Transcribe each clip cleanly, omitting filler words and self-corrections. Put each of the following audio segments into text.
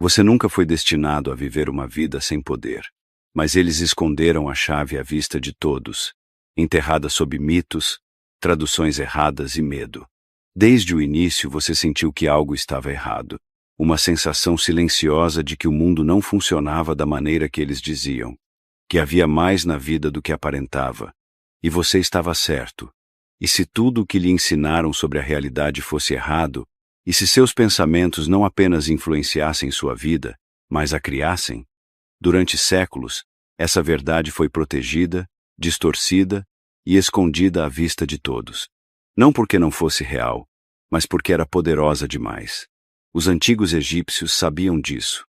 Você nunca foi destinado a viver uma vida sem poder. Mas eles esconderam a chave à vista de todos, enterrada sob mitos, traduções erradas e medo. Desde o início você sentiu que algo estava errado. Uma sensação silenciosa de que o mundo não funcionava da maneira que eles diziam. Que havia mais na vida do que aparentava. E você estava certo. E se tudo o que lhe ensinaram sobre a realidade fosse errado, e se seus pensamentos não apenas influenciassem sua vida, mas a criassem, durante séculos, essa verdade foi protegida, distorcida e escondida à vista de todos. Não porque não fosse real, mas porque era poderosa demais. Os antigos egípcios sabiam disso.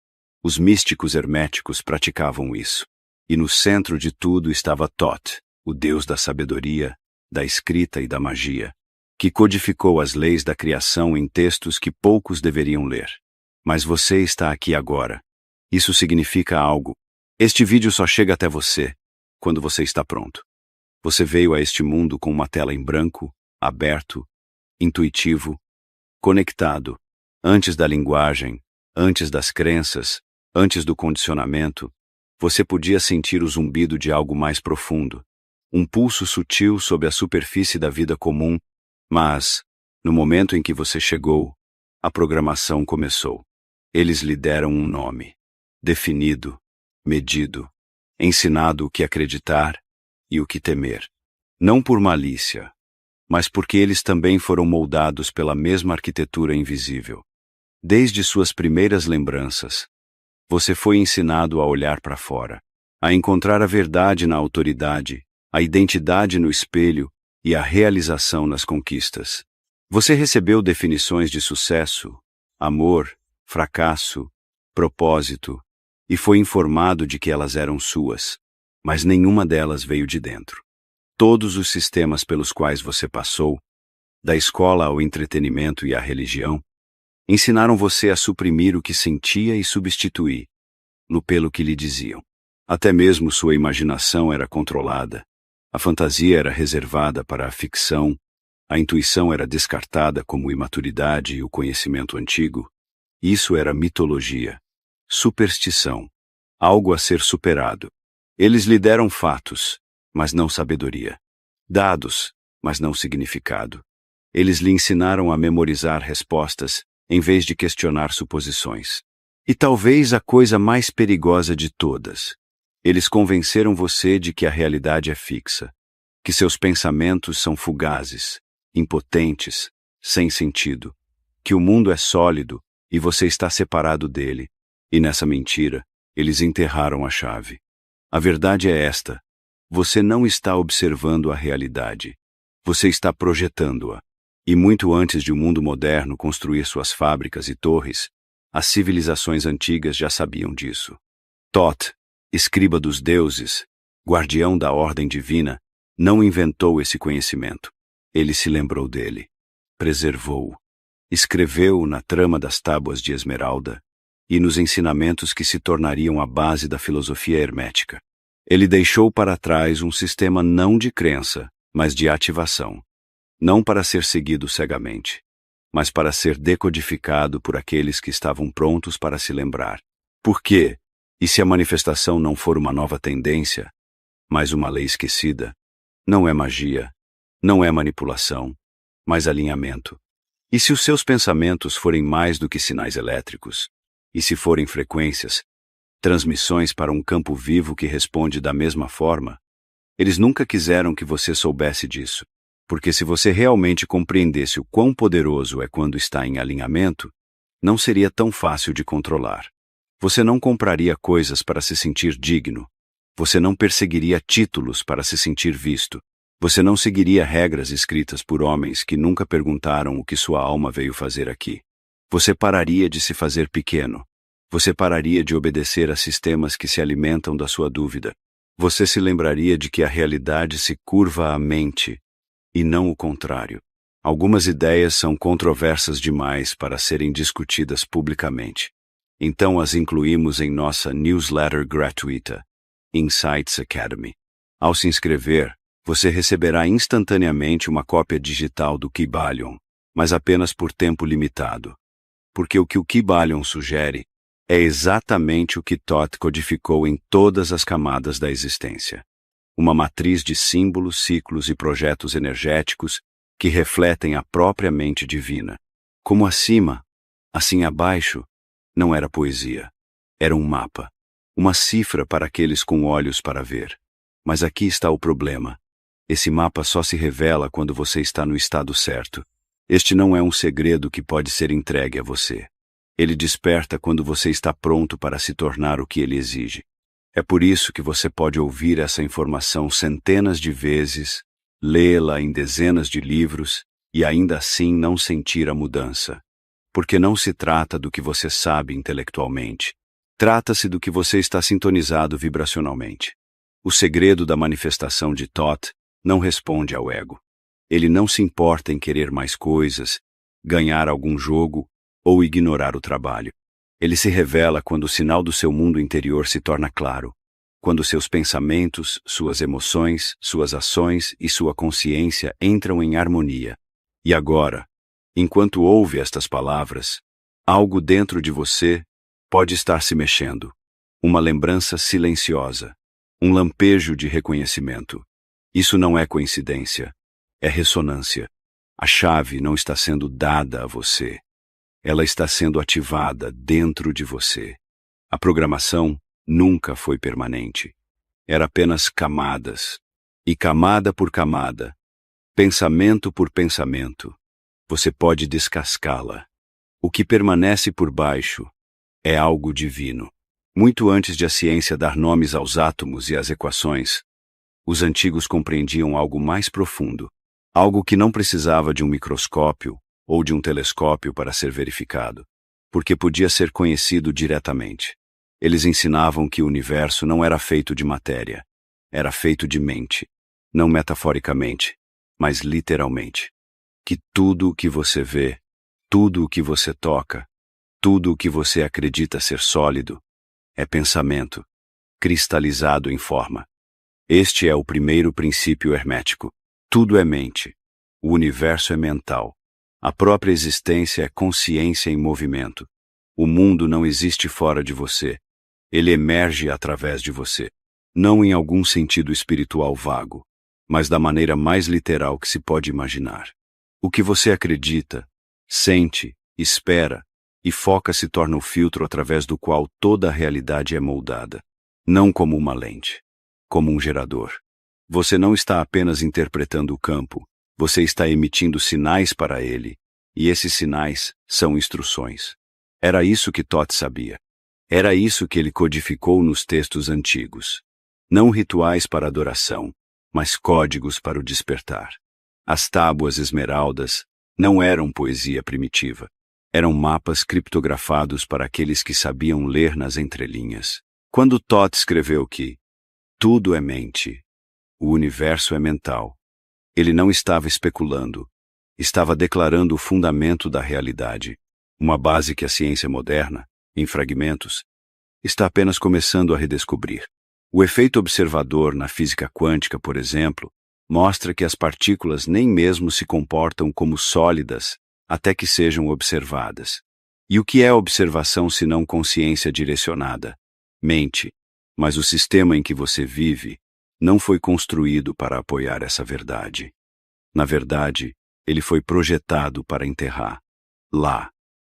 Os místicos herméticos praticavam isso. E no centro de tudo estava Thoth, o deus da sabedoria, da escrita e da magia, que codificou as leis da criação em textos que poucos deveriam ler. Mas você está aqui agora. Isso significa algo. Este vídeo só chega até você quando você está pronto. Você veio a este mundo com uma tela em branco, aberto, intuitivo, conectado, antes da linguagem, antes das crenças, antes do condicionamento. Você podia sentir o zumbido de algo mais profundo, um pulso sutil sob a superfície da vida comum, mas, no momento em que você chegou, a programação começou. Eles lhe deram um nome, definido, medido, ensinado o que acreditar e o que temer. Não por malícia, mas porque eles também foram moldados pela mesma arquitetura invisível. Desde suas primeiras lembranças, você foi ensinado a olhar para fora, a encontrar a verdade na autoridade, a identidade no espelho e a realização nas conquistas. Você recebeu definições de sucesso, amor, fracasso, propósito, e foi informado de que elas eram suas, mas nenhuma delas veio de dentro. Todos os sistemas pelos quais você passou, da escola ao entretenimento e à religião, ensinaram você a suprimir o que sentia e substituí-lo pelo que lhe diziam. Até mesmo sua imaginação era controlada, a fantasia era reservada para a ficção, a intuição era descartada como imaturidade e o conhecimento antigo. Isso era mitologia, superstição, algo a ser superado. Eles lhe deram fatos, mas não sabedoria. Dados, mas não significado. Eles lhe ensinaram a memorizar respostas, em vez de questionar suposições. E talvez a coisa mais perigosa de todas. Eles convenceram você de que a realidade é fixa, que seus pensamentos são fugazes, impotentes, sem sentido, que o mundo é sólido e você está separado dele. E nessa mentira, eles enterraram a chave. A verdade é esta: você não está observando a realidade. Você está projetando-a. E muito antes de o mundo moderno construir suas fábricas e torres, as civilizações antigas já sabiam disso. Thoth, escriba dos deuses, guardião da ordem divina, não inventou esse conhecimento. Ele se lembrou dele, preservou-o, escreveu-o na trama das tábuas de esmeralda e nos ensinamentos que se tornariam a base da filosofia hermética. Ele deixou para trás um sistema não de crença, mas de ativação. Não para ser seguido cegamente, mas para ser decodificado por aqueles que estavam prontos para se lembrar. Por quê? E se a manifestação não for uma nova tendência, mas uma lei esquecida? Não é magia, não é manipulação, mas alinhamento. E se os seus pensamentos forem mais do que sinais elétricos? E se forem frequências, transmissões para um campo vivo que responde da mesma forma? Eles nunca quiseram que você soubesse disso, porque se você realmente compreendesse o quão poderoso é quando está em alinhamento, não seria tão fácil de controlar. Você não compraria coisas para se sentir digno. Você não perseguiria títulos para se sentir visto. Você não seguiria regras escritas por homens que nunca perguntaram o que sua alma veio fazer aqui. Você pararia de se fazer pequeno. Você pararia de obedecer a sistemas que se alimentam da sua dúvida. Você se lembraria de que a realidade se curva à mente, e não o contrário. Algumas ideias são controversas demais para serem discutidas publicamente. Então as incluímos em nossa newsletter gratuita, Insights Academy. Ao se inscrever, você receberá instantaneamente uma cópia digital do Kybalion, mas apenas por tempo limitado. Porque o que o Kybalion sugere É exatamente o que Thoth codificou em todas as camadas da existência. Uma matriz de símbolos, ciclos e projetos energéticos que refletem a própria mente divina. Como acima, assim abaixo, não era poesia. Era um mapa. Uma cifra para aqueles com olhos para ver. Mas aqui está o problema. Esse mapa só se revela quando você está no estado certo. Este não é um segredo que pode ser entregue a você. Ele desperta quando você está pronto para se tornar o que ele exige. É por isso que você pode ouvir essa informação centenas de vezes, lê-la em dezenas de livros e ainda assim não sentir a mudança. Porque não se trata do que você sabe intelectualmente. Trata-se do que você está sintonizado vibracionalmente. O segredo da manifestação de Thoth não responde ao ego. Ele não se importa em querer mais coisas, ganhar algum jogo ou ignorar o trabalho. Ele se revela quando o sinal do seu mundo interior se torna claro, quando seus pensamentos, suas emoções, suas ações e sua consciência entram em harmonia. E agora, enquanto ouve estas palavras, algo dentro de você pode estar se mexendo. Uma lembrança silenciosa, um lampejo de reconhecimento. Isso não é coincidência, é ressonância. A chave não está sendo dada a você. Ela está sendo ativada dentro de você. A programação nunca foi permanente. Era apenas camadas. E camada por camada, pensamento por pensamento, você pode descascá-la. O que permanece por baixo é algo divino. Muito antes de a ciência dar nomes aos átomos e às equações, os antigos compreendiam algo mais profundo, algo que não precisava de um microscópio ou de um telescópio para ser verificado, porque podia ser conhecido diretamente. Eles ensinavam que o universo não era feito de matéria, era feito de mente, não metaforicamente, mas literalmente. Que tudo o que você vê, tudo o que você toca, tudo o que você acredita ser sólido, é pensamento, cristalizado em forma. Este é o primeiro princípio hermético. Tudo é mente. O universo é mental. A própria existência é consciência em movimento. O mundo não existe fora de você. Ele emerge através de você. Não em algum sentido espiritual vago, mas da maneira mais literal que se pode imaginar. O que você acredita, sente, espera e foca se torna o filtro através do qual toda a realidade é moldada. Não como uma lente, como um gerador. Você não está apenas interpretando o campo, você está emitindo sinais para ele, e esses sinais são instruções. Era isso que Thoth sabia. Era isso que ele codificou nos textos antigos. Não rituais para adoração, mas códigos para o despertar. As tábuas esmeraldas não eram poesia primitiva. Eram mapas criptografados para aqueles que sabiam ler nas entrelinhas. Quando Thoth escreveu que tudo é mente, o universo é mental, ele não estava especulando, estava declarando o fundamento da realidade, uma base que a ciência moderna, em fragmentos, está apenas começando a redescobrir. O efeito observador na física quântica, por exemplo, mostra que as partículas nem mesmo se comportam como sólidas até que sejam observadas. E o que é observação senão consciência direcionada? Mente. Mas o sistema em que você vive não foi construído para apoiar essa verdade. Na verdade, ele foi projetado para enterrar. Lá,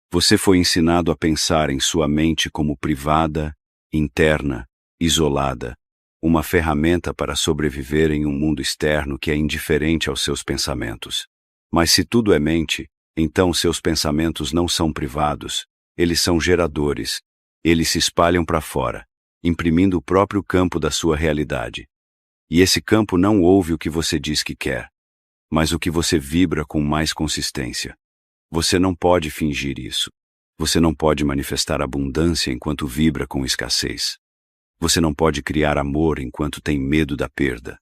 você foi ensinado a pensar em sua mente como privada, interna, isolada, uma ferramenta para sobreviver em um mundo externo que é indiferente aos seus pensamentos. Mas se tudo é mente, então seus pensamentos não são privados, eles são geradores, eles se espalham para fora, imprimindo o próprio campo da sua realidade. E esse campo não ouve o que você diz que quer, mas o que você vibra com mais consistência. Você não pode fingir isso. Você não pode manifestar abundância enquanto vibra com escassez. Você não pode criar amor enquanto tem medo da perda.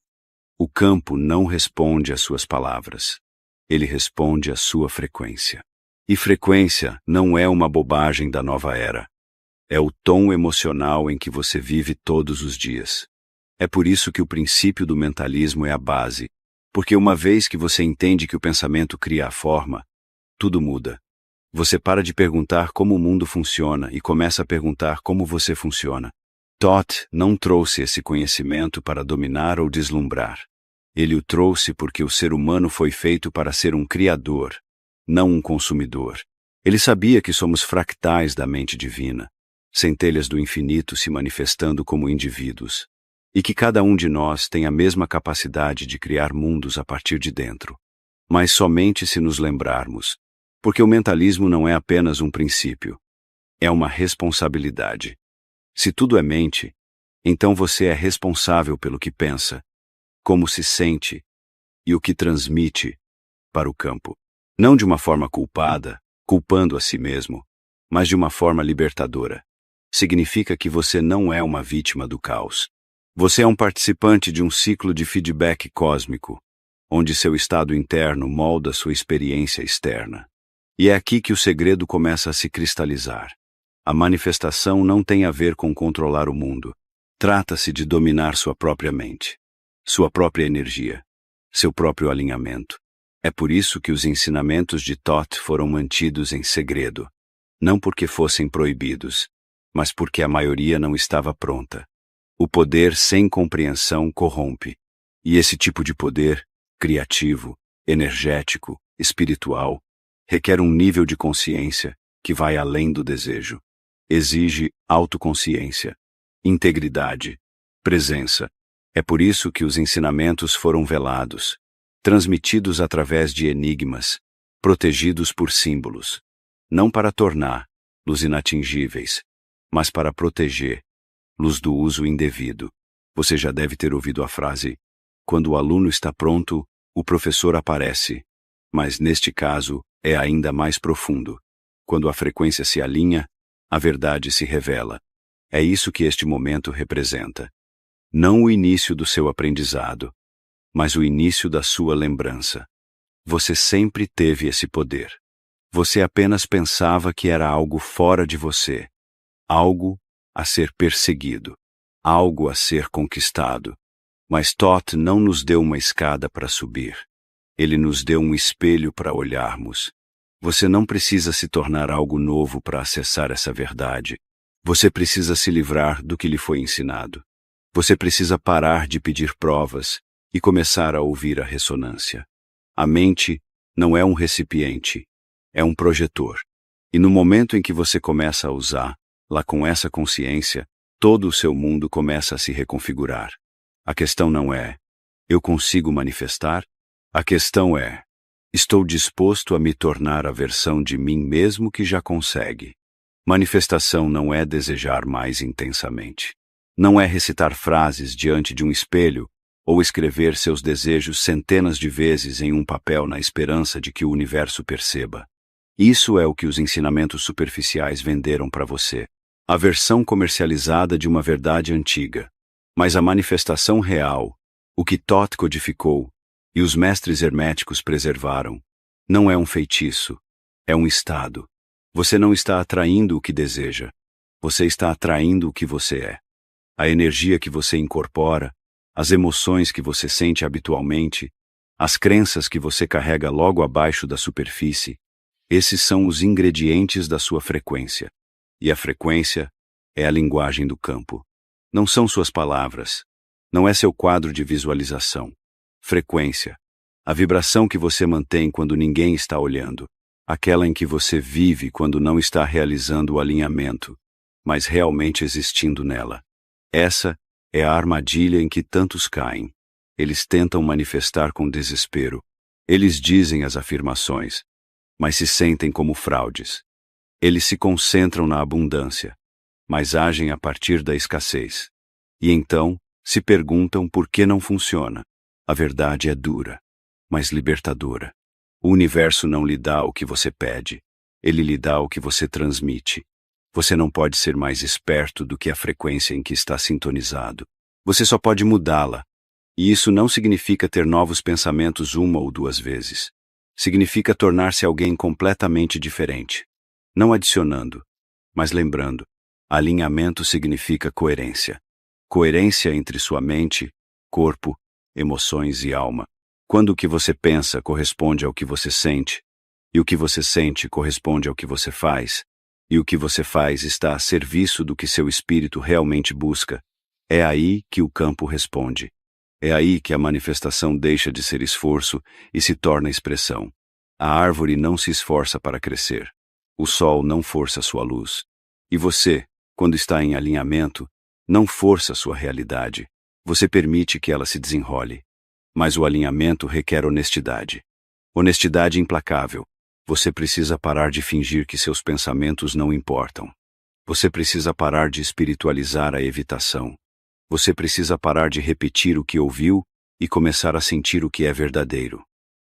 O campo não responde às suas palavras. Ele responde à sua frequência. E frequência não é uma bobagem da nova era. É o tom emocional em que você vive todos os dias. É por isso que o princípio do mentalismo é a base, porque uma vez que você entende que o pensamento cria a forma, tudo muda. Você para de perguntar como o mundo funciona e começa a perguntar como você funciona. Thoth não trouxe esse conhecimento para dominar ou deslumbrar. Ele o trouxe porque o ser humano foi feito para ser um criador, não um consumidor. Ele sabia que somos fractais da mente divina, centelhas do infinito se manifestando como indivíduos, e que cada um de nós tem a mesma capacidade de criar mundos a partir de dentro. Mas somente se nos lembrarmos, porque o mentalismo não é apenas um princípio, é uma responsabilidade. Se tudo é mente, então você é responsável pelo que pensa, como se sente e o que transmite para o campo. Não de uma forma culpada, culpando a si mesmo, mas de uma forma libertadora. Significa que você não é uma vítima do caos. Você é um participante de um ciclo de feedback cósmico, onde seu estado interno molda sua experiência externa. E é aqui que o segredo começa a se cristalizar. A manifestação não tem a ver com controlar o mundo. Trata-se de dominar sua própria mente, sua própria energia, seu próprio alinhamento. É por isso que os ensinamentos de Thoth foram mantidos em segredo. Não porque fossem proibidos, mas porque a maioria não estava pronta. O poder sem compreensão corrompe. E esse tipo de poder, criativo, energético, espiritual, requer um nível de consciência que vai além do desejo. Exige autoconsciência, integridade, presença. É por isso que os ensinamentos foram velados, transmitidos através de enigmas, protegidos por símbolos, não para torná-los inatingíveis, mas para proteger-los do uso indevido. Você já deve ter ouvido a frase: quando o aluno está pronto, o professor aparece. Mas neste caso, é ainda mais profundo. Quando a frequência se alinha, a verdade se revela. É isso que este momento representa. Não o início do seu aprendizado, mas o início da sua lembrança. Você sempre teve esse poder. Você apenas pensava que era algo fora de você, algo a ser perseguido, algo a ser conquistado. Mas Thoth não nos deu uma escada para subir. Ele nos deu um espelho para olharmos. Você não precisa se tornar algo novo para acessar essa verdade. Você precisa se livrar do que lhe foi ensinado. Você precisa parar de pedir provas e começar a ouvir a ressonância. A mente não é um recipiente, é um projetor. E no momento em que você começa a usá-la com essa consciência, todo o seu mundo começa a se reconfigurar. A questão não é: eu consigo manifestar? A questão é: estou disposto a me tornar a versão de mim mesmo que já consegue. Manifestação não é desejar mais intensamente. Não é recitar frases diante de um espelho ou escrever seus desejos centenas de vezes em um papel na esperança de que o universo perceba. Isso é o que os ensinamentos superficiais venderam para você. A versão comercializada de uma verdade antiga. Mas a manifestação real, o que Thoth codificou e os mestres herméticos preservaram, não é um feitiço, é um estado. Você não está atraindo o que deseja, você está atraindo o que você é. A energia que você incorpora, as emoções que você sente habitualmente, as crenças que você carrega logo abaixo da superfície, esses são os ingredientes da sua frequência. E a frequência é a linguagem do campo. Não são suas palavras, não é seu quadro de visualização. Frequência, a vibração que você mantém quando ninguém está olhando, aquela em que você vive quando não está realizando o alinhamento, mas realmente existindo nela. Essa é a armadilha em que tantos caem. Eles tentam manifestar com desespero. Eles dizem as afirmações, mas se sentem como fraudes. Eles se concentram na abundância, mas agem a partir da escassez. E então, se perguntam por que não funciona. A verdade é dura, mas libertadora. O universo não lhe dá o que você pede, ele lhe dá o que você transmite. Você não pode ser mais esperto do que a frequência em que está sintonizado. Você só pode mudá-la. E isso não significa ter novos pensamentos uma ou duas vezes. Significa tornar-se alguém completamente diferente. Não adicionando, mas lembrando. Alinhamento significa coerência. Coerência entre sua mente, corpo, emoções e alma. Quando o que você pensa corresponde ao que você sente, E o que você sente corresponde ao que você faz, e o que você faz está a serviço do que seu espírito realmente busca. É aí que o campo responde. É aí que a manifestação deixa de ser esforço e se torna expressão. A árvore não se esforça para crescer. O sol não força sua luz. E você, quando está em alinhamento, não força sua realidade. Você permite que ela se desenrole. Mas o alinhamento requer honestidade. Honestidade implacável. Você precisa parar de fingir que seus pensamentos não importam. Você precisa parar de espiritualizar a evitação. Você precisa parar de repetir o que ouviu e começar a sentir o que é verdadeiro.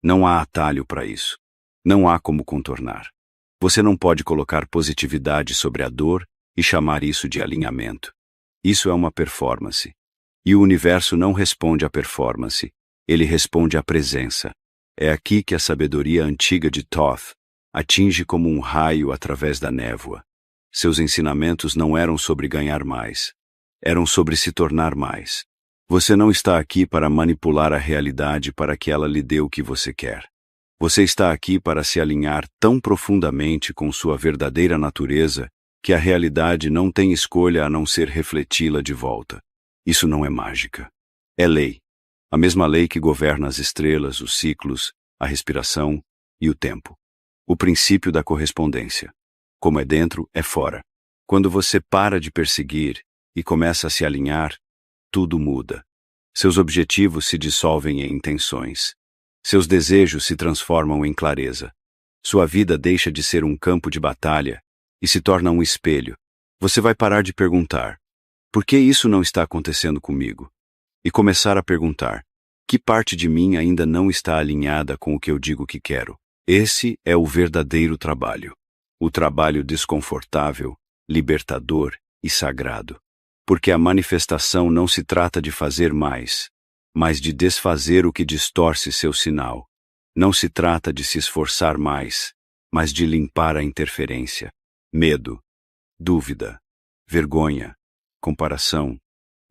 Não há atalho para isso. Não há como contornar. Você não pode colocar positividade sobre a dor e chamar isso de alinhamento. Isso é uma performance. E o universo não responde à performance, ele responde à presença. É aqui que a sabedoria antiga de Thoth atinge como um raio através da névoa. Seus ensinamentos não eram sobre ganhar mais. Eram sobre se tornar mais. Você não está aqui para manipular a realidade para que ela lhe dê o que você quer. Você está aqui para se alinhar tão profundamente com sua verdadeira natureza que a realidade não tem escolha a não ser refleti-la de volta. Isso não é mágica. É lei. A mesma lei que governa as estrelas, os ciclos, a respiração e o tempo. O princípio da correspondência. Como é dentro, é fora. Quando você para de perseguir e começa a se alinhar, tudo muda. Seus objetivos se dissolvem em intenções. Seus desejos se transformam em clareza. Sua vida deixa de ser um campo de batalha e se torna um espelho. Você vai parar de perguntar: por que isso não está acontecendo comigo? E começar a perguntar: que parte de mim ainda não está alinhada com o que eu digo que quero? Esse é o verdadeiro trabalho. O trabalho desconfortável, libertador e sagrado. Porque a manifestação não se trata de fazer mais, mas de desfazer o que distorce seu sinal. Não se trata de se esforçar mais, mas de limpar a interferência. Medo, dúvida, vergonha, comparação.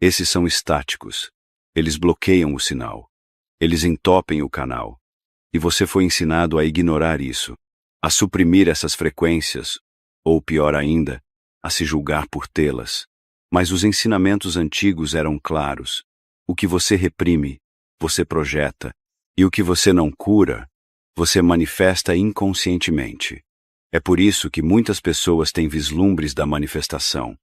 Esses são estáticos. Eles bloqueiam o sinal. Eles entopem o canal. E você foi ensinado a ignorar isso, a suprimir essas frequências, ou pior ainda, a se julgar por tê-las. Mas os ensinamentos antigos eram claros. O que você reprime, você projeta, e o que você não cura, você manifesta inconscientemente. É por isso que muitas pessoas têm vislumbres da manifestação,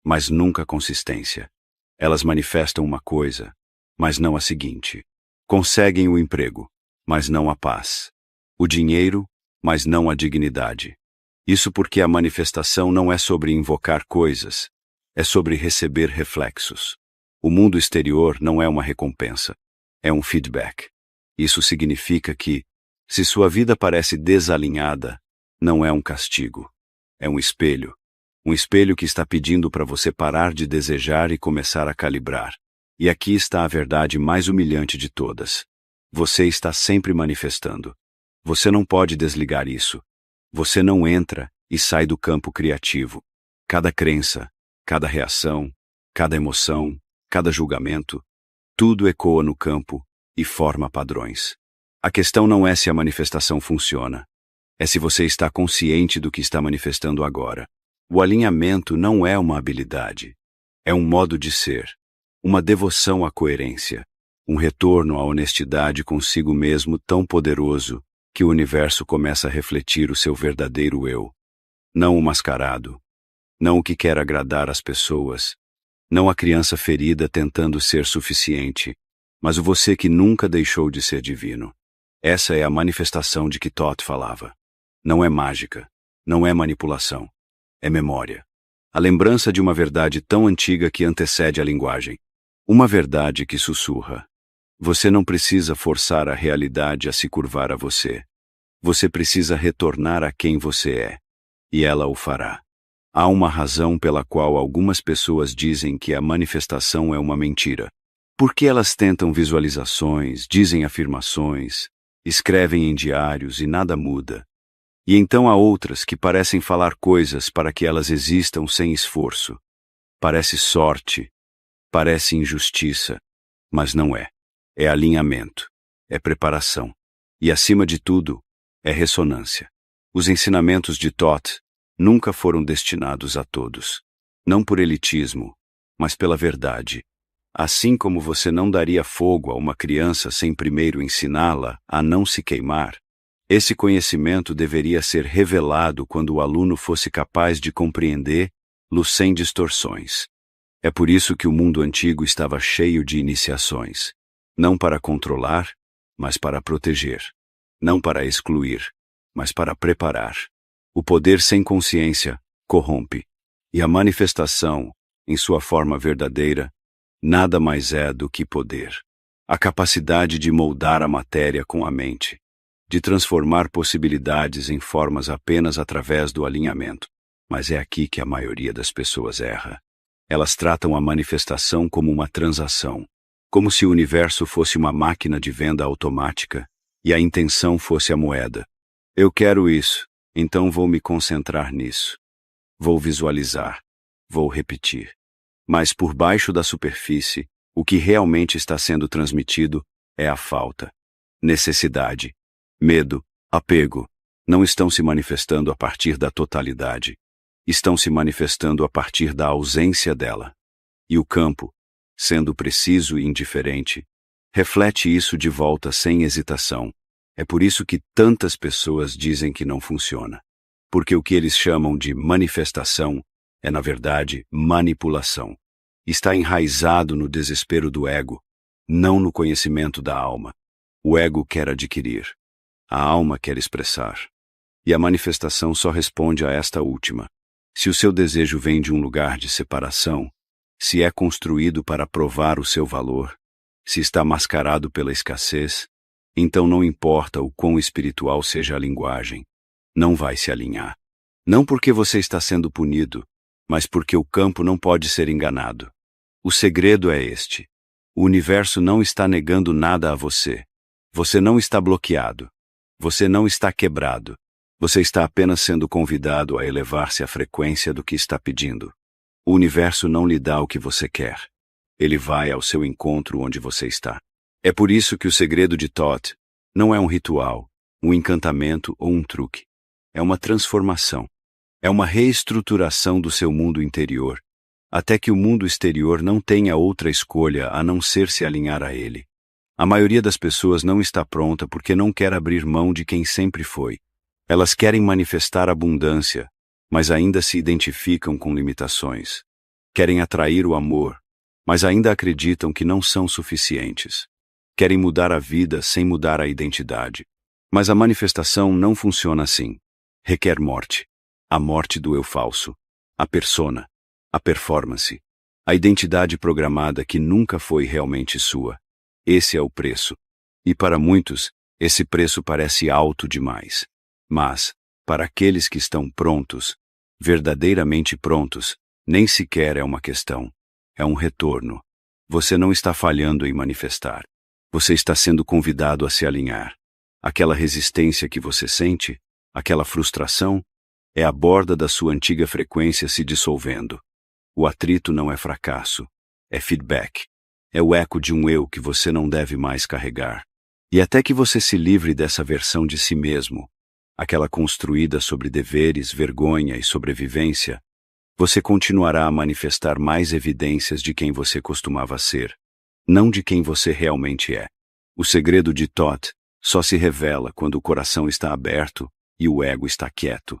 mas nunca consistência. Elas manifestam uma coisa, mas não a seguinte. Conseguem o emprego, mas não a paz. O dinheiro, mas não a dignidade. Isso porque a manifestação não é sobre invocar coisas, é sobre receber reflexos. O mundo exterior não é uma recompensa, é um feedback. Isso significa que, se sua vida parece desalinhada, não é um castigo, é um espelho. Um espelho que está pedindo para você parar de desejar e começar a calibrar. E aqui está a verdade mais humilhante de todas. Você está sempre manifestando. Você não pode desligar isso. Você não entra e sai do campo criativo. Cada crença, cada reação, cada emoção, cada julgamento, tudo ecoa no campo e forma padrões. A questão não é se a manifestação funciona. É se você está consciente do que está manifestando agora. O alinhamento não é uma habilidade. É um modo de ser. Uma devoção à coerência. Um retorno à honestidade consigo mesmo tão poderoso que o universo começa a refletir o seu verdadeiro eu. Não o mascarado. Não o que quer agradar às pessoas. Não a criança ferida tentando ser suficiente, mas o você que nunca deixou de ser divino. Essa é a manifestação de que Thoth falava. Não é mágica. Não é manipulação. É memória. A lembrança de uma verdade tão antiga que antecede a linguagem. Uma verdade que sussurra. Você não precisa forçar a realidade a se curvar a você. Você precisa retornar a quem você é. E ela o fará. Há uma razão pela qual algumas pessoas dizem que a manifestação é uma mentira. Porque elas tentam visualizações, dizem afirmações, escrevem em diários e nada muda. E então há outras que parecem falar coisas para que elas existam sem esforço. Parece sorte, parece injustiça, mas não é. É alinhamento, é preparação. E acima de tudo, é ressonância. Os ensinamentos de Thoth nunca foram destinados a todos. Não por elitismo, mas pela verdade. Assim como você não daria fogo a uma criança sem primeiro ensiná-la a não se queimar, esse conhecimento deveria ser revelado quando o aluno fosse capaz de compreendê-lo sem distorções. É por isso que o mundo antigo estava cheio de iniciações. Não para controlar, mas para proteger. Não para excluir, mas para preparar. O poder sem consciência corrompe. E a manifestação, em sua forma verdadeira, nada mais é do que poder. A capacidade de moldar a matéria com a mente, de transformar possibilidades em formas apenas através do alinhamento. Mas é aqui que a maioria das pessoas erra. Elas tratam a manifestação como uma transação, como se o universo fosse uma máquina de venda automática e a intenção fosse a moeda. Eu quero isso, então vou me concentrar nisso. Vou visualizar, vou repetir. Mas por baixo da superfície, o que realmente está sendo transmitido é a falta. Necessidade, medo, apego, não estão se manifestando a partir da totalidade. Estão se manifestando a partir da ausência dela. E o campo, sendo preciso e indiferente, reflete isso de volta sem hesitação. É por isso que tantas pessoas dizem que não funciona. Porque o que eles chamam de manifestação é, na verdade, manipulação. Está enraizado no desespero do ego, não no conhecimento da alma. O ego quer adquirir. A alma quer expressar. E a manifestação só responde a esta última. Se o seu desejo vem de um lugar de separação, se é construído para provar o seu valor, se está mascarado pela escassez, então não importa o quão espiritual seja a linguagem, não vai se alinhar. Não porque você está sendo punido, mas porque o campo não pode ser enganado. O segredo é este. O universo não está negando nada a você. Você não está bloqueado. Você não está quebrado. Você está apenas sendo convidado a elevar-se à frequência do que está pedindo. O universo não lhe dá o que você quer. Ele vai ao seu encontro onde você está. É por isso que o segredo de Thoth não é um ritual, um encantamento ou um truque. É uma transformação. É uma reestruturação do seu mundo interior, até que o mundo exterior não tenha outra escolha a não ser se alinhar a ele. A maioria das pessoas não está pronta porque não quer abrir mão de quem sempre foi. Elas querem manifestar abundância, mas ainda se identificam com limitações. Querem atrair o amor, mas ainda acreditam que não são suficientes. Querem mudar a vida sem mudar a identidade. Mas a manifestação não funciona assim. Requer morte. A morte do eu falso. A persona. A performance. A identidade programada que nunca foi realmente sua. Esse é o preço. E para muitos, esse preço parece alto demais. Mas, para aqueles que estão prontos, verdadeiramente prontos, nem sequer é uma questão. É um retorno. Você não está falhando em manifestar. Você está sendo convidado a se alinhar. Aquela resistência que você sente, aquela frustração, é a borda da sua antiga frequência se dissolvendo. O atrito não é fracasso, é feedback. É o eco de um eu que você não deve mais carregar. E até que você se livre dessa versão de si mesmo, aquela construída sobre deveres, vergonha e sobrevivência, você continuará a manifestar mais evidências de quem você costumava ser, não de quem você realmente é. O segredo de Thoth só se revela quando o coração está aberto e o ego está quieto.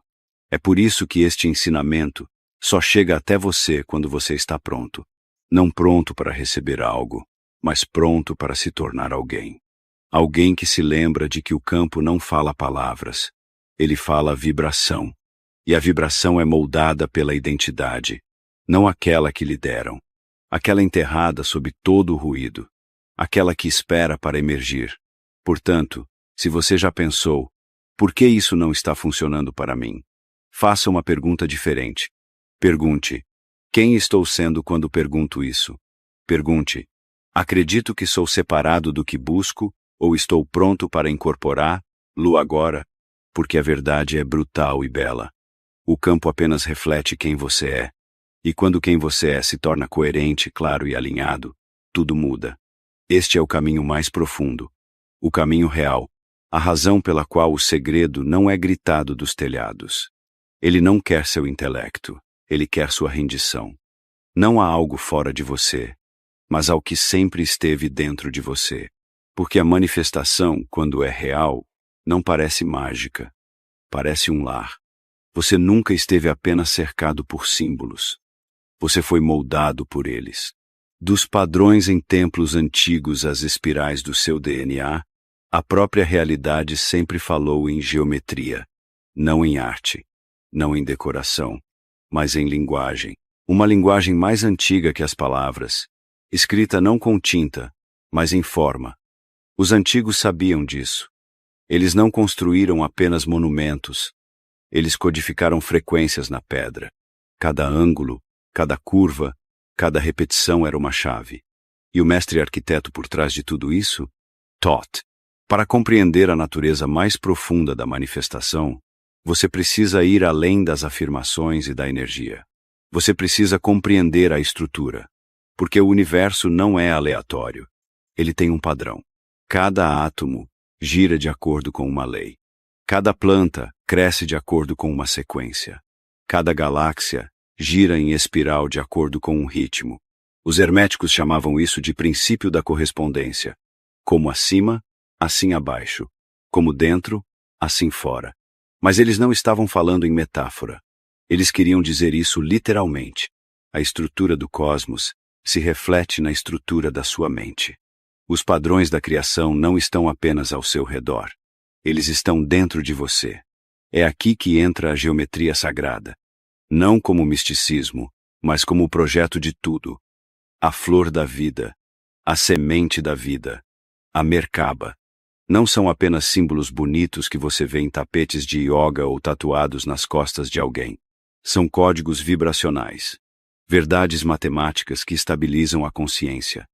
É por isso que este ensinamento só chega até você quando você está pronto. Não pronto para receber algo, mas pronto para se tornar alguém. Alguém que se lembra de que o campo não fala palavras, ele fala vibração. E a vibração é moldada pela identidade, não aquela que lhe deram, aquela enterrada sob todo o ruído, aquela que espera para emergir. Portanto, se você já pensou, por que isso não está funcionando para mim? Faça uma pergunta diferente. Pergunte, quem estou sendo quando pergunto isso? Pergunte, acredito que sou separado do que busco ou estou pronto para incorporá-lo agora? Porque a verdade é brutal e bela. O campo apenas reflete quem você é. E quando quem você é se torna coerente, claro e alinhado, tudo muda. Este é o caminho mais profundo. O caminho real. A razão pela qual o segredo não é gritado dos telhados. Ele não quer seu intelecto, ele quer sua rendição. Não há algo fora de você, mas ao que sempre esteve dentro de você. Porque a manifestação, quando é real, não parece mágica. Parece um lar. Você nunca esteve apenas cercado por símbolos. Você foi moldado por eles. Dos padrões em templos antigos às espirais do seu DNA, a própria realidade sempre falou em geometria, não em arte, não em decoração, mas em linguagem. Uma linguagem mais antiga que as palavras, escrita não com tinta, mas em forma. Os antigos sabiam disso. Eles não construíram apenas monumentos. Eles codificaram frequências na pedra. Cada ângulo, cada curva, cada repetição era uma chave. E o mestre arquiteto por trás de tudo isso? Thoth. Para compreender a natureza mais profunda da manifestação, você precisa ir além das afirmações e da energia. Você precisa compreender a estrutura. Porque o universo não é aleatório. Ele tem um padrão. Cada átomo gira de acordo com uma lei. Cada planta cresce de acordo com uma sequência. Cada galáxia gira em espiral de acordo com um ritmo. Os herméticos chamavam isso de princípio da correspondência. Como acima, assim abaixo. Como dentro, assim fora. Mas eles não estavam falando em metáfora. Eles queriam dizer isso literalmente. A estrutura do cosmos se reflete na estrutura da sua mente. Os padrões da criação não estão apenas ao seu redor. Eles estão dentro de você. É aqui que entra a geometria sagrada. Não como misticismo, mas como o projeto de tudo. A flor da vida, a semente da vida, a Merkaba. Não são apenas símbolos bonitos que você vê em tapetes de yoga ou tatuados nas costas de alguém. São códigos vibracionais. Verdades matemáticas que estabilizam a consciência.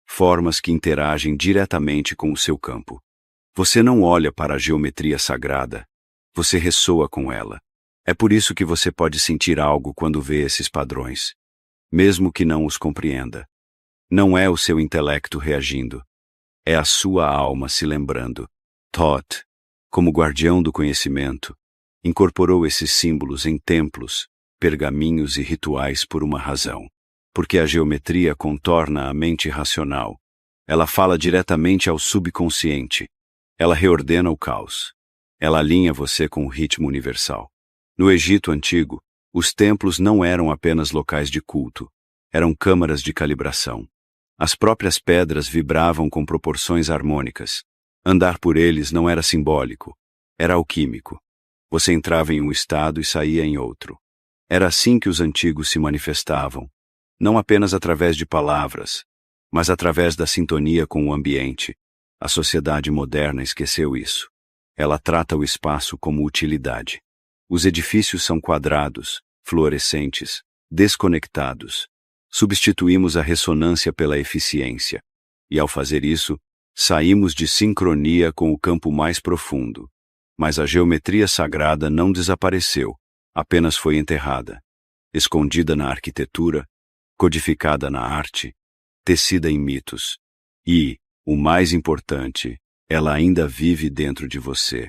Formas que interagem diretamente com o seu campo. Você não olha para a geometria sagrada. Você ressoa com ela. É por isso que você pode sentir algo quando vê esses padrões, mesmo que não os compreenda. Não é o seu intelecto reagindo. É a sua alma se lembrando. Thoth, como guardião do conhecimento, incorporou esses símbolos em templos, pergaminhos e rituais por uma razão. Porque a geometria contorna a mente racional. Ela fala diretamente ao subconsciente. Ela reordena o caos. Ela alinha você com o ritmo universal. No Egito Antigo, os templos não eram apenas locais de culto. Eram câmaras de calibração. As próprias pedras vibravam com proporções harmônicas. Andar por eles não era simbólico. Era alquímico. Você entrava em um estado e saía em outro. Era assim que os antigos se manifestavam. Não apenas através de palavras, mas através da sintonia com o ambiente. A sociedade moderna esqueceu isso. Ela trata o espaço como utilidade. Os edifícios são quadrados, fluorescentes, desconectados. Substituímos a ressonância pela eficiência. E ao fazer isso, saímos de sincronia com o campo mais profundo. Mas a geometria sagrada não desapareceu, apenas foi enterrada. Escondida na arquitetura, codificada na arte, tecida em mitos. E, o mais importante, ela ainda vive dentro de você.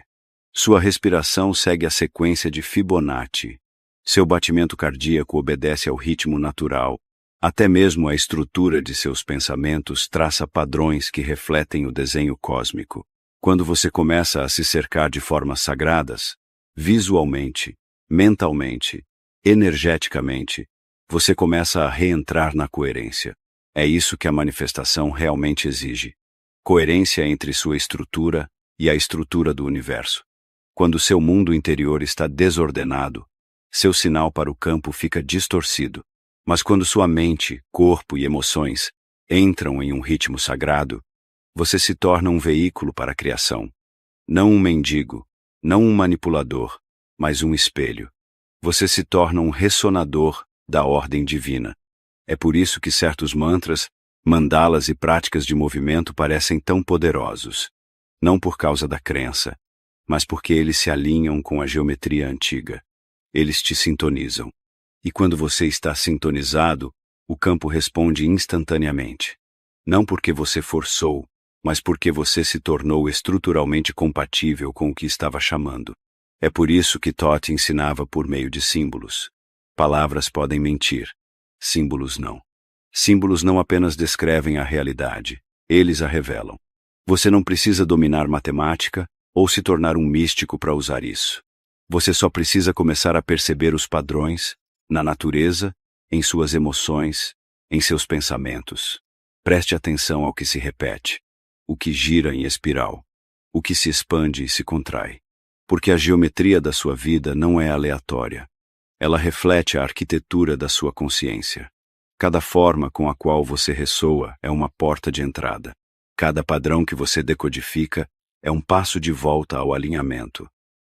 Sua respiração segue a sequência de Fibonacci. Seu batimento cardíaco obedece ao ritmo natural. Até mesmo a estrutura de seus pensamentos traça padrões que refletem o desenho cósmico. Quando você começa a se cercar de formas sagradas, visualmente, mentalmente, energeticamente, você começa a reentrar na coerência. É isso que a manifestação realmente exige. Coerência entre sua estrutura e a estrutura do universo. Quando seu mundo interior está desordenado, seu sinal para o campo fica distorcido. Mas quando sua mente, corpo e emoções entram em um ritmo sagrado, você se torna um veículo para a criação. Não um mendigo, não um manipulador, mas um espelho. Você se torna um ressonador da ordem divina. É por isso que certos mantras, mandalas e práticas de movimento parecem tão poderosos. Não por causa da crença, mas porque eles se alinham com a geometria antiga. Eles te sintonizam. E quando você está sintonizado, o campo responde instantaneamente. Não porque você forçou, mas porque você se tornou estruturalmente compatível com o que estava chamando. É por isso que Thoth ensinava por meio de símbolos. Palavras podem mentir, símbolos não. Símbolos não apenas descrevem a realidade, eles a revelam. Você não precisa dominar matemática ou se tornar um místico para usar isso. Você só precisa começar a perceber os padrões, na natureza, em suas emoções, em seus pensamentos. Preste atenção ao que se repete, o que gira em espiral, o que se expande e se contrai. Porque a geometria da sua vida não é aleatória. Ela reflete a arquitetura da sua consciência. Cada forma com a qual você ressoa é uma porta de entrada. Cada padrão que você decodifica é um passo de volta ao alinhamento.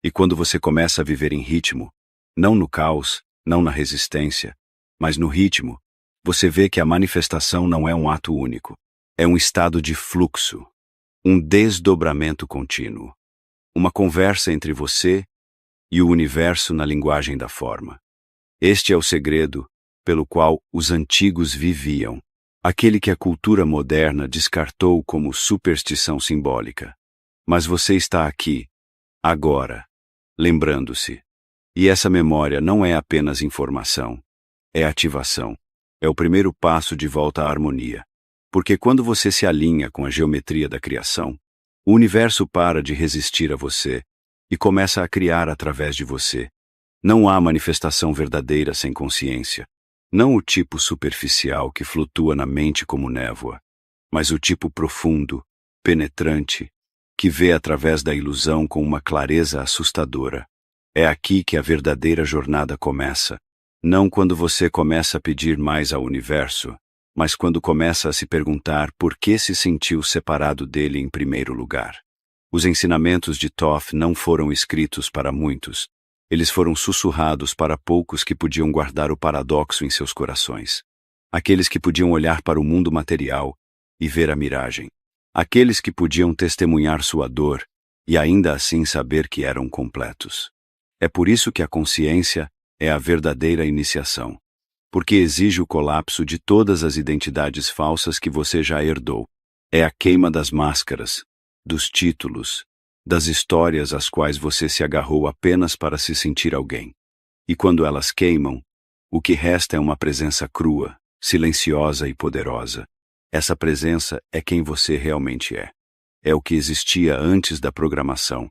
E quando você começa a viver em ritmo, não no caos, não na resistência, mas no ritmo, você vê que a manifestação não é um ato único. É um estado de fluxo, um desdobramento contínuo. Uma conversa entre você e o universo na linguagem da forma. Este é o segredo pelo qual os antigos viviam, aquele que a cultura moderna descartou como superstição simbólica. Mas você está aqui, agora, lembrando-se. E essa memória não é apenas informação, é ativação. É o primeiro passo de volta à harmonia. Porque quando você se alinha com a geometria da criação, o universo para de resistir a você e começa a criar através de você. Não há manifestação verdadeira sem consciência. Não o tipo superficial que flutua na mente como névoa, mas o tipo profundo, penetrante, que vê através da ilusão com uma clareza assustadora. É aqui que a verdadeira jornada começa. Não quando você começa a pedir mais ao universo, mas quando começa a se perguntar por que se sentiu separado dele em primeiro lugar. Os ensinamentos de Thoth não foram escritos para muitos, eles foram sussurrados para poucos que podiam guardar o paradoxo em seus corações. Aqueles que podiam olhar para o mundo material e ver a miragem. Aqueles que podiam testemunhar sua dor e ainda assim saber que eram completos. É por isso que a consciência é a verdadeira iniciação. Porque exige o colapso de todas as identidades falsas que você já herdou. É a queima das máscaras, dos títulos, das histórias às quais você se agarrou apenas para se sentir alguém. E quando elas queimam, o que resta é uma presença crua, silenciosa e poderosa. Essa presença é quem você realmente é. É o que existia antes da programação,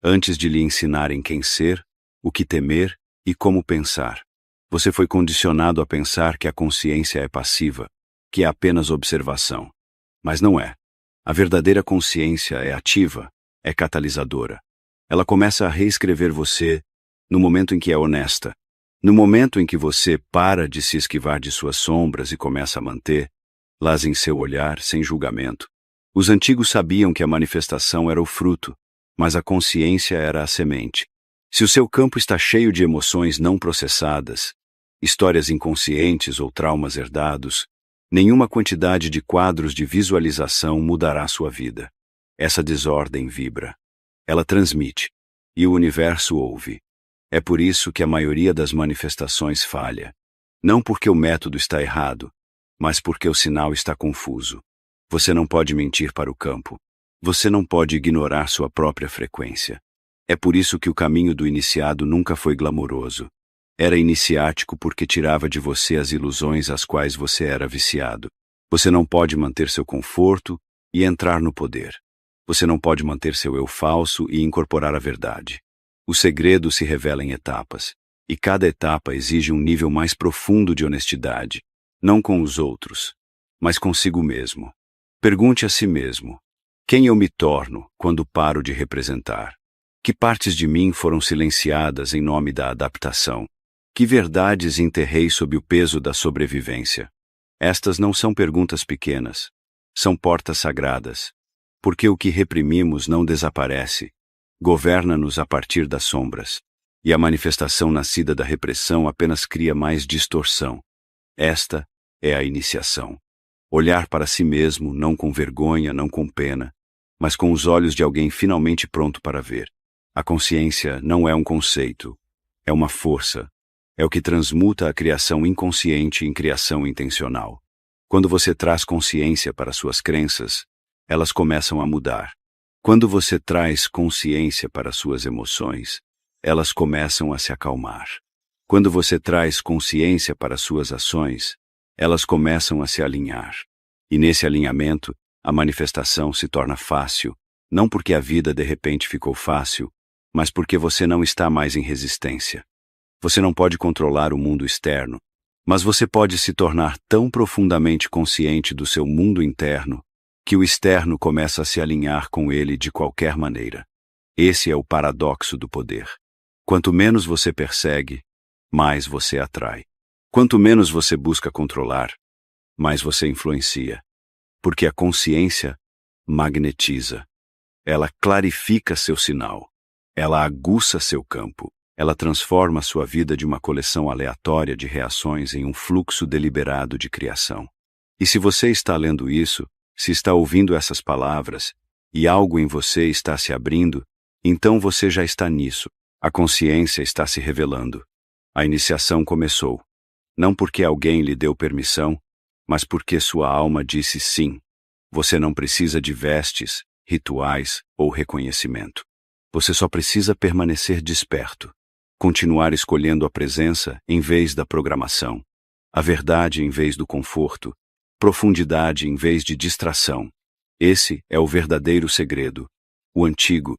antes de lhe ensinarem quem ser, o que temer e como pensar. Você foi condicionado a pensar que a consciência é passiva, que é apenas observação. Mas não é. A verdadeira consciência é ativa, é catalisadora. Ela começa a reescrever você no momento em que é honesta, no momento em que você para de se esquivar de suas sombras e começa a manter-las em seu olhar sem julgamento. Os antigos sabiam que a manifestação era o fruto, mas a consciência era a semente. Se o seu campo está cheio de emoções não processadas, histórias inconscientes ou traumas herdados, nenhuma quantidade de quadros de visualização mudará sua vida. Essa desordem vibra. Ela transmite, e o universo ouve. É por isso que a maioria das manifestações falha. Não porque o método está errado, mas porque o sinal está confuso. Você não pode mentir para o campo. Você não pode ignorar sua própria frequência. É por isso que o caminho do iniciado nunca foi glamouroso. Era iniciático porque tirava de você as ilusões às quais você era viciado. Você não pode manter seu conforto e entrar no poder. Você não pode manter seu eu falso e incorporar a verdade. O segredo se revela em etapas, e cada etapa exige um nível mais profundo de honestidade, não com os outros, mas consigo mesmo. Pergunte a si mesmo: quem eu me torno quando paro de representar? Que partes de mim foram silenciadas em nome da adaptação? Que verdades enterrei sob o peso da sobrevivência? Estas não são perguntas pequenas, são portas sagradas, porque o que reprimimos não desaparece, governa-nos a partir das sombras, e a manifestação nascida da repressão apenas cria mais distorção. Esta é a iniciação. Olhar para si mesmo, não com vergonha, não com pena, mas com os olhos de alguém finalmente pronto para ver. A consciência não é um conceito, é uma força. É o que transmuta a criação inconsciente em criação intencional. Quando você traz consciência para suas crenças, elas começam a mudar. Quando você traz consciência para suas emoções, elas começam a se acalmar. Quando você traz consciência para suas ações, elas começam a se alinhar. E nesse alinhamento, a manifestação se torna fácil, não porque a vida de repente ficou fácil, mas porque você não está mais em resistência. Você não pode controlar o mundo externo, mas você pode se tornar tão profundamente consciente do seu mundo interno que o externo começa a se alinhar com ele de qualquer maneira. Esse é o paradoxo do poder. Quanto menos você persegue, mais você atrai. Quanto menos você busca controlar, mais você influencia. Porque a consciência magnetiza. Ela clarifica seu sinal. Ela aguça seu campo. Ela transforma sua vida de uma coleção aleatória de reações em um fluxo deliberado de criação. E se você está lendo isso, se está ouvindo essas palavras, e algo em você está se abrindo, então você já está nisso. A consciência está se revelando. A iniciação começou. Não porque alguém lhe deu permissão, mas porque sua alma disse sim. Você não precisa de vestes, rituais ou reconhecimento. Você só precisa permanecer desperto. Continuar escolhendo a presença em vez da programação. A verdade em vez do conforto. Profundidade em vez de distração. Esse é o verdadeiro segredo. O antigo.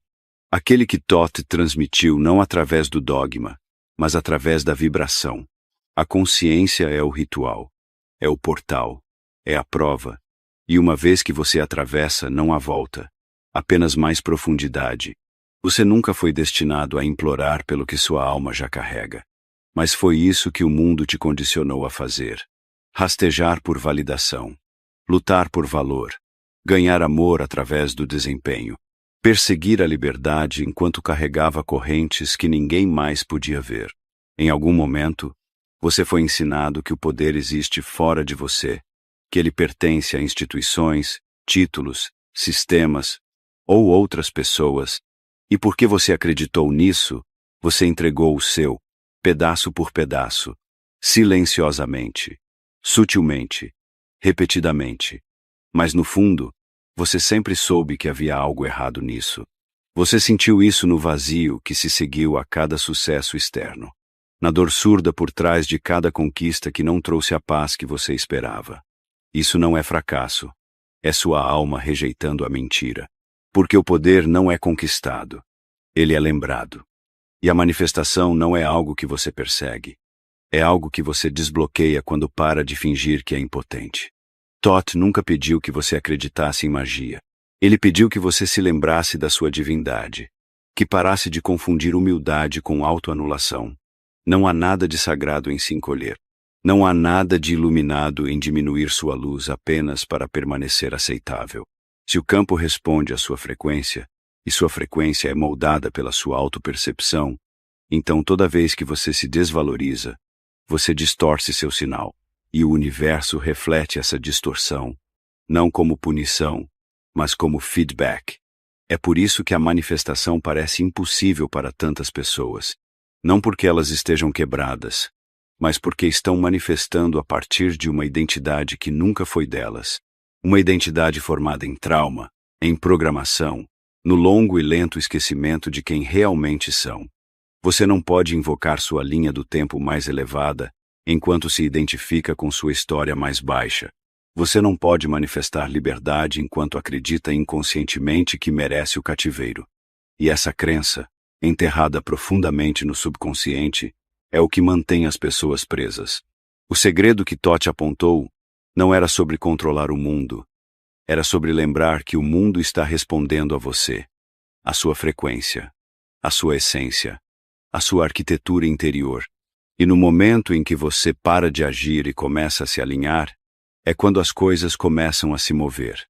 Aquele que Thoth transmitiu não através do dogma, mas através da vibração. A consciência é o ritual. É o portal. É a prova. E uma vez que você atravessa, não há volta. Apenas mais profundidade. Você nunca foi destinado a implorar pelo que sua alma já carrega. Mas foi isso que o mundo te condicionou a fazer. Rastejar por validação. Lutar por valor. Ganhar amor através do desempenho. Perseguir a liberdade enquanto carregava correntes que ninguém mais podia ver. Em algum momento, você foi ensinado que o poder existe fora de você, que ele pertence a instituições, títulos, sistemas ou outras pessoas, e porque você acreditou nisso, você entregou o seu, pedaço por pedaço, silenciosamente, sutilmente, repetidamente. Mas no fundo, você sempre soube que havia algo errado nisso. Você sentiu isso no vazio que se seguiu a cada sucesso externo, na dor surda por trás de cada conquista que não trouxe a paz que você esperava. Isso não é fracasso, é sua alma rejeitando a mentira. Porque o poder não é conquistado, ele é lembrado. E a manifestação não é algo que você persegue, é algo que você desbloqueia quando para de fingir que é impotente. Thoth nunca pediu que você acreditasse em magia. Ele pediu que você se lembrasse da sua divindade, que parasse de confundir humildade com autoanulação. Não há nada de sagrado em se encolher. Não há nada de iluminado em diminuir sua luz apenas para permanecer aceitável. Se o campo responde à sua frequência, e sua frequência é moldada pela sua autopercepção, então toda vez que você se desvaloriza, você distorce seu sinal, e o universo reflete essa distorção, não como punição, mas como feedback. É por isso que a manifestação parece impossível para tantas pessoas, não porque elas estejam quebradas, mas porque estão manifestando a partir de uma identidade que nunca foi delas. Uma identidade formada em trauma, em programação, no longo e lento esquecimento de quem realmente são. Você não pode invocar sua linha do tempo mais elevada enquanto se identifica com sua história mais baixa. Você não pode manifestar liberdade enquanto acredita inconscientemente que merece o cativeiro. E essa crença, enterrada profundamente no subconsciente, é o que mantém as pessoas presas. O segredo que Thoth apontou não era sobre controlar o mundo, era sobre lembrar que o mundo está respondendo a você, a sua frequência, a sua essência, a sua arquitetura interior. E no momento em que você para de agir e começa a se alinhar, é quando as coisas começam a se mover.